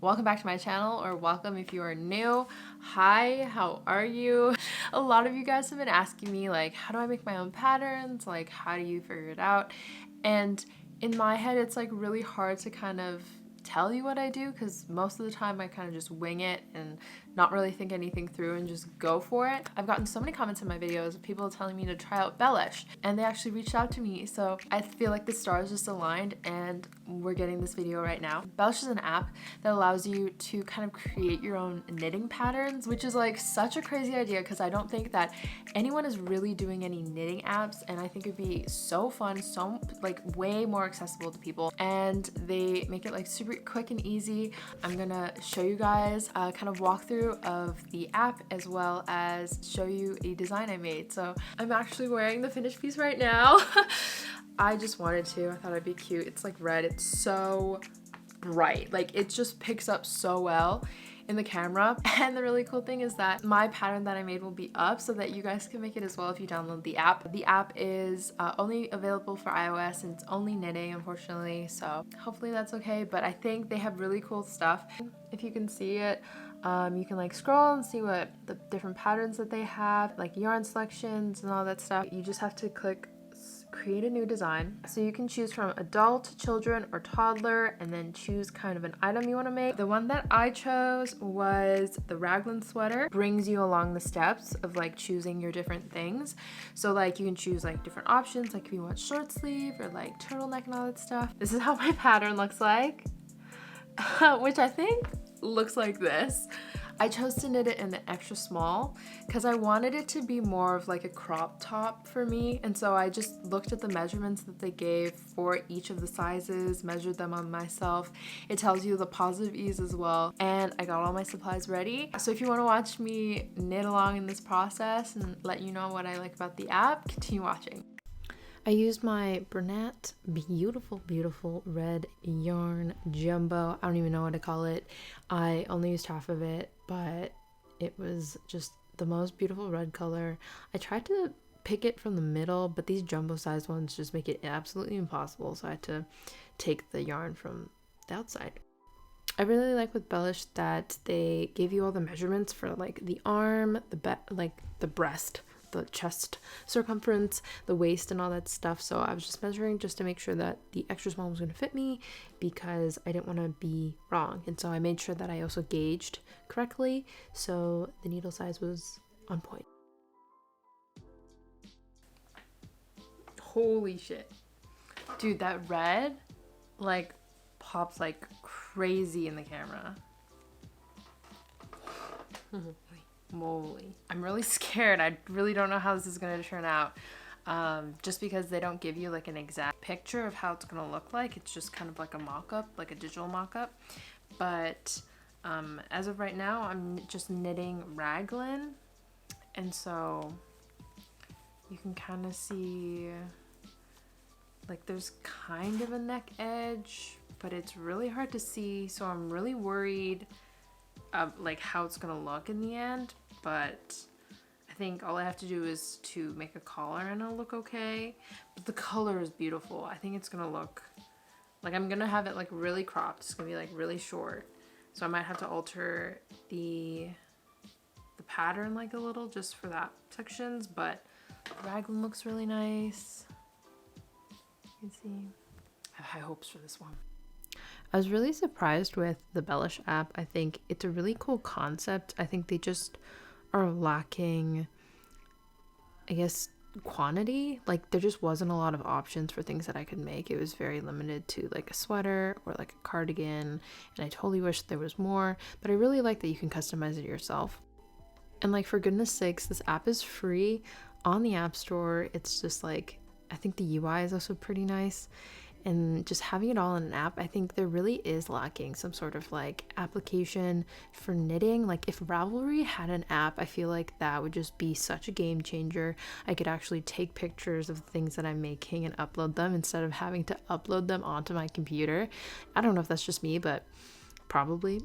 Welcome back to my channel, or welcome if you are new. Hi, how are you? A lot of you guys have been asking me like, how do I make my own patterns? Like, how do you figure it out? And in my head, it's like really hard to kind of tell you what I do, because most of the time I kind of just wing it and not really think anything through and just go for it. I've gotten so many comments in my videos of people telling me to try out Bellish, and they actually reached out to me, so I feel like the stars just aligned and we're getting this video right now. Bellish is an app that allows you to kind of create your own knitting patterns, which is like such a crazy idea because I don't think that anyone is really doing any knitting apps, and I think it'd be so fun, so like way more accessible to people, and they make it like super quick and easy. I'm gonna show you guys a kind of walkthrough of the app as well as show you a design I made. So I'm actually wearing the finished piece right now. I just wanted to, I thought it'd be cute. It's like red, it's so bright, like it just picks up so well in the camera. And the really cool thing is that my pattern that I made will be up so that you guys can make it as well if you download the app. The app is only available for iOS and it's only knitting, unfortunately, so hopefully that's okay, but I think they have really cool stuff. If you can see it, you can like scroll and see what the different patterns that they have, like yarn selections and all that stuff. You just have to click create a new design. So you can choose from adult, children, or toddler, and then choose kind of an item you want to make. The one that I chose was the raglan sweater. Brings you along the steps of like choosing your different things. So like you can choose like different options, like if you want short sleeve or like turtleneck and all that stuff. This is how my pattern looks like, which I think looks like this. I chose to knit it in the extra small because I wanted it to be more of like a crop top for me, and so I just looked at the measurements that they gave for each of the sizes, measured them on myself. It tells you the positive ease as well, and I got all my supplies ready. So if you want to watch me knit along in this process and let you know what I like about the app, continue watching. I used my Bernat beautiful red yarn jumbo. I don't even know what to call it. I only used half of it, but it was just the most beautiful red color. I tried to pick it from the middle, but these jumbo sized ones just make it absolutely impossible, so I had to take the yarn from the outside. I really like with Bellish that they give you all the measurements for like the arm, the breast, the chest circumference, the waist, and all that stuff. So I was just measuring just to make sure that the extra small was going to fit me because I didn't want to be wrong. And so I made sure that I also gauged correctly so the needle size was on point. Holy shit. Dude, that red like pops like crazy in the camera. Moly. I'm really scared. I really don't know how this is going to turn out. Just because they don't give you like an exact picture of how it's going to look like. It's just kind of like a mock-up, like a digital mock-up. But as of right now, I'm just knitting raglan. And so you can kind of see like there's kind of a neck edge, but it's really hard to see. So I'm really worried like how it's gonna look in the end, but I think all I have to do is to make a collar and it'll look okay. But the color is beautiful. I think it's gonna look like I'm gonna have it like really cropped. It's gonna be like really short, so I might have to alter the pattern like a little just for that sections, but the raglan looks really nice. You can see I have high hopes for this one. I was really surprised with the Bellish app. I think it's a really cool concept. I think they just are lacking, I guess, quantity. Like there just wasn't a lot of options for things that I could make. It was very limited to like a sweater or like a cardigan, and I totally wish there was more, but I really like that you can customize it yourself. And like, for goodness sakes, this app is free on the App Store. It's just like, I think the UI is also pretty nice. And just having it all in an app, I think there really is lacking some sort of like application for knitting. Like if Ravelry had an app, I feel like that would just be such a game changer. I could actually take pictures of the things that I'm making and upload them instead of having to upload them onto my computer. I don't know if that's just me, but probably.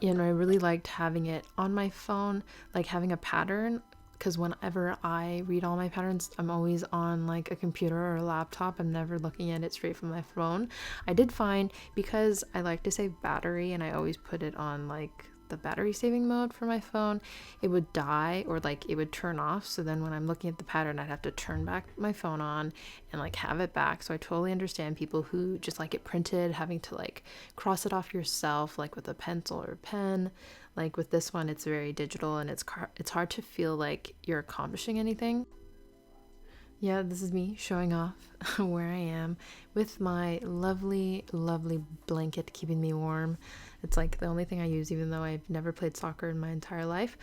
You know, I really liked having it on my phone, like having a pattern because whenever I read all my patterns, I'm always on like a computer or a laptop. I'm never looking at it straight from my phone. I did find, because I like to save battery and I always put it on like the battery saving mode for my phone, it would die or like it would turn off. So then when I'm looking at the pattern, I'd have to turn back my phone on and like have it back. So I totally understand people who just like it printed, having to like cross it off yourself, like with a pencil or pen. Like with this one, it's very digital and it's hard to feel like you're accomplishing anything. Yeah, this is me showing off where I am with my lovely, lovely blanket keeping me warm. It's like the only thing I use, even though I've never played soccer in my entire life.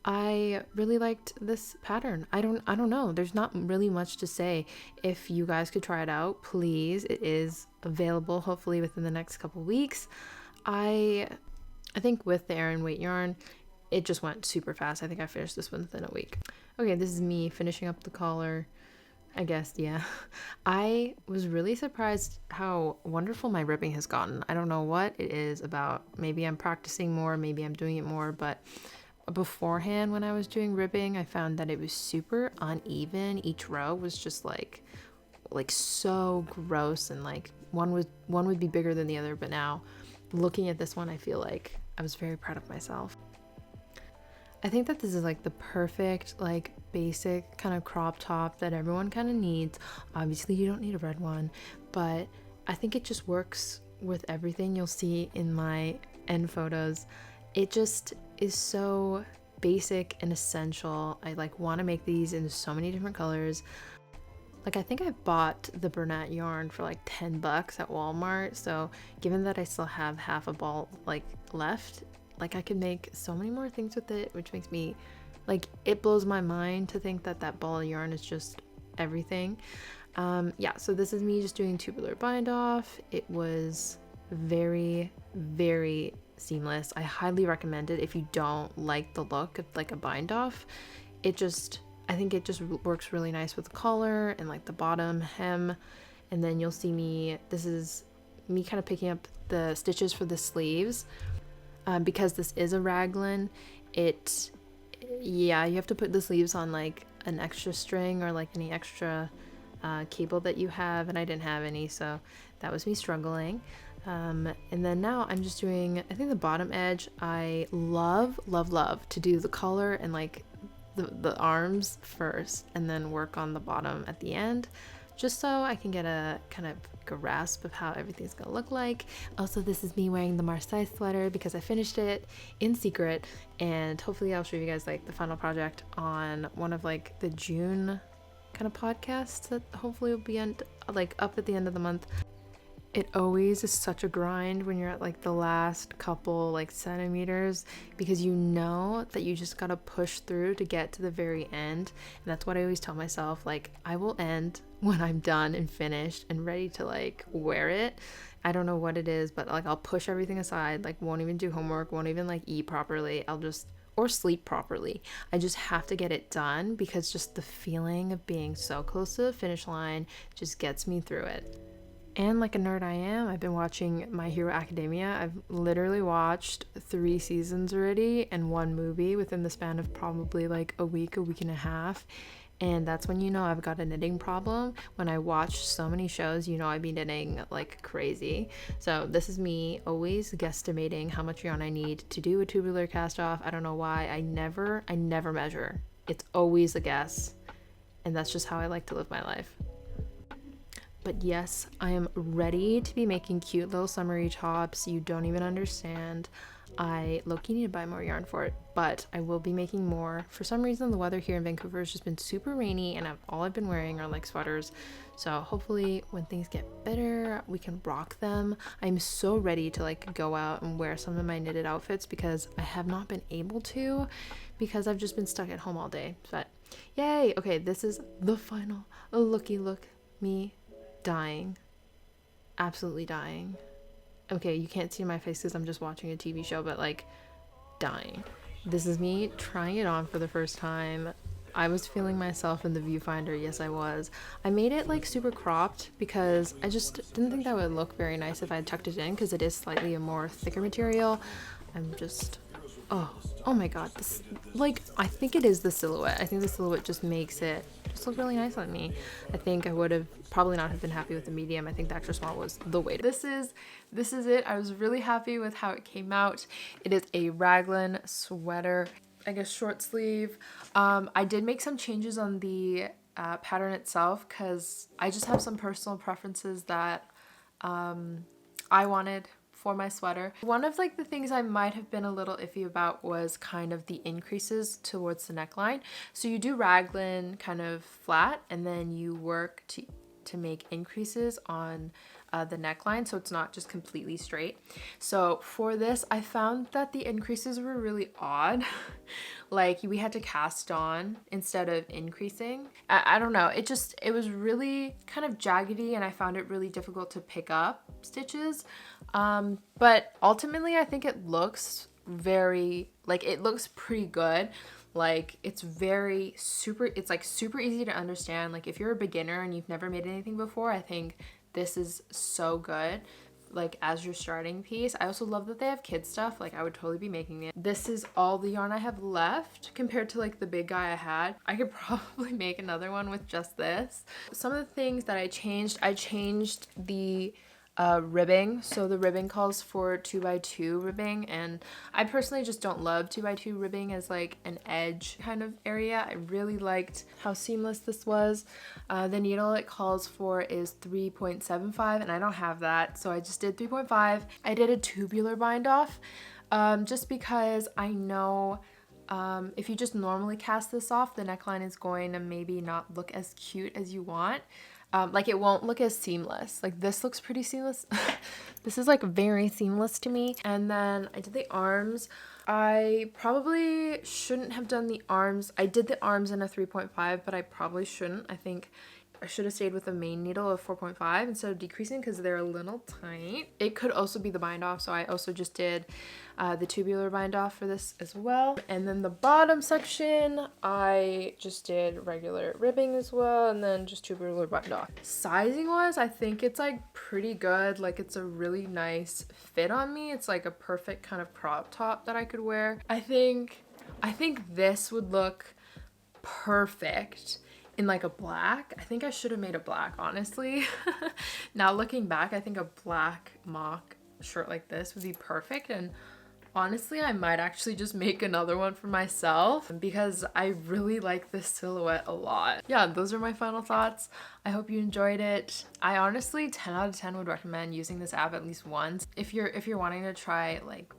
I really liked this pattern. I don't know. There's not really much to say. If you guys could try it out, please. It is available hopefully within the next couple weeks. I think with the Aran weight yarn, it just went super fast. I think I finished this one within a week. Okay, this is me finishing up the collar. I guess, yeah. I was really surprised how wonderful my ribbing has gotten. I don't know what it is about. Maybe I'm practicing more, maybe I'm doing it more, but beforehand when I was doing ribbing, I found that it was super uneven. Each row was just like so gross, and like one would be bigger than the other, but now looking at this one, I feel like I was very proud of myself. I think that this is like the perfect, like basic kind of crop top that everyone kind of needs. Obviously you don't need a red one, but I think it just works with everything you'll see in my end photos. It just is so basic and essential. I like want to make these in so many different colors. Like I think I bought the Bernat yarn for like $10 at Walmart. So given that I still have half a ball like left, like I could make so many more things with it, which makes me like, it blows my mind to think that that ball of yarn is just everything. Yeah, so this is me just doing tubular bind off. It was very, very seamless. I highly recommend it if you don't like the look of like a bind off. I think it just works really nice with the collar and like the bottom hem. And then you'll see me, this is me kind of picking up the stitches for the sleeves. Because this is a raglan, yeah, you have to put the sleeves on like an extra string or like any extra cable that you have, and I didn't have any, so that was me struggling. And then now I'm just doing, I think the bottom edge, I love to do the collar and like the arms first and then work on the bottom at the end, just so I can get a kind of grasp of how everything's gonna look like. Also, this is me wearing the Marseille sweater because I finished it in secret, and hopefully I'll show you guys like the final project on one of like the June kind of podcasts that hopefully will be up at the end of the month. It always is such a grind when you're at like the last couple like centimeters, because you know that you just gotta push through to get to the very end. And that's what I always tell myself, like I will end when I'm done and finished and ready to like wear it. I don't know what it is, but like I'll push everything aside, like won't even do homework, won't even like eat properly, or sleep properly. I just have to get it done because just the feeling of being so close to the finish line just gets me through it. And like a nerd I am, I've been watching My Hero Academia. I've literally watched 3 seasons already and 1 movie within the span of probably like a week and a half. And that's when you know I've got a knitting problem. When I watch so many shows, you know I've been knitting like crazy. So this is me always guesstimating how much yarn I need to do a tubular cast off. I don't know why. I never measure. It's always a guess. And that's just how I like to live my life. But yes, I am ready to be making cute little summery tops. You don't even understand. I low-key need to buy more yarn for it, but I will be making more. For some reason, the weather here in Vancouver has just been super rainy, and all I've been wearing are like sweaters. So hopefully when things get better, we can rock them. I'm so ready to like go out and wear some of my knitted outfits because I have not been able to because I've just been stuck at home all day. But yay! Okay, this is the final looky look. Me dying. Absolutely dying. Okay, you can't see my face because I'm just watching a TV show, but like dying. This is me trying it on for the first time. I was feeling myself in the viewfinder. Yes, I was. I made it like super cropped because I just didn't think that would look very nice if I tucked it in because it is slightly a more thicker material. I'm just Oh my god, this, like, I think it is the silhouette. I think the silhouette just makes it just look really nice on me. I think I would have probably not have been happy with the medium. I think the extra small was the way. This is it. I was really happy with how it came out. It is a raglan sweater, I guess short sleeve. I did make some changes on the pattern itself because I just have some personal preferences that I wanted for my sweater. One of like the things I might have been a little iffy about was kind of the increases towards the neckline. So you do raglan kind of flat and then you work to make increases on the neckline, so it's not just completely straight. So for this, I found that the increases were really odd. Like we had to cast on instead of increasing. I don't know, it was really kind of jaggedy and I found it really difficult to pick up stitches. But ultimately I think it looks it looks pretty good. Like it's like super easy to understand. Like if you're a beginner and you've never made anything before, I think this is so good, like as your starting piece. I also love that they have kids stuff. Like I would totally be making it. This is all the yarn I have left compared to like the big guy I had. I could probably make another one with just this. Some of the things that I changed the ribbing. So the ribbing calls for 2x2 ribbing, and I personally just don't love 2x2 ribbing as like an edge kind of area. I really liked how seamless this was. The needle it calls for is 3.75 and I don't have that, so I just did 3.5. I did a tubular bind off just because I know if you just normally cast this off, the neckline is going to maybe not look as cute as you want. Like it won't look as seamless. Like this looks pretty seamless. This is like very seamless to me. And then I did the arms. I probably shouldn't have done the arms. I did the arms in a 3.5, but I probably shouldn't. I think I should have stayed with the main needle of 4.5 instead of decreasing because they're a little tight. It could also be the bind off, so I also just did the tubular bind off for this as well. And then the bottom section, I just did regular ribbing as well, and then just tubular bind off. Sizing wise, I think it's like pretty good. Like it's a really nice fit on me. It's like a perfect kind of crop top that I could wear. I think this would look perfect in like a black. I think I should have made a black, honestly. Now looking back, I think a black mock shirt like this would be perfect, and honestly I might actually just make another one for myself because I really like this silhouette a lot. Yeah, those are my final thoughts. I hope you enjoyed it. I honestly 10 out of 10 would recommend using this app at least once if you're wanting to try like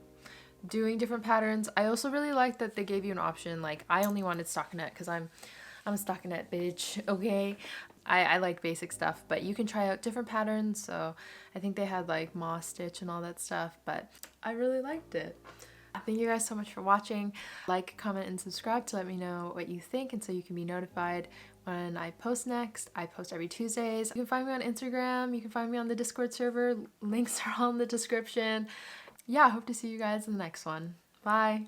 doing different patterns. I also really like that they gave you an option. Like I only wanted stockinette because I'm a stockinette bitch, okay? I like basic stuff, but you can try out different patterns. So I think they had like moss stitch and all that stuff, but I really liked it. Thank you guys so much for watching. Like, comment, and subscribe to let me know what you think and so you can be notified when I post next. I post every Tuesdays. You can find me on Instagram. You can find me on the Discord server. Links are all in the description. Yeah, I hope to see you guys in the next one. Bye.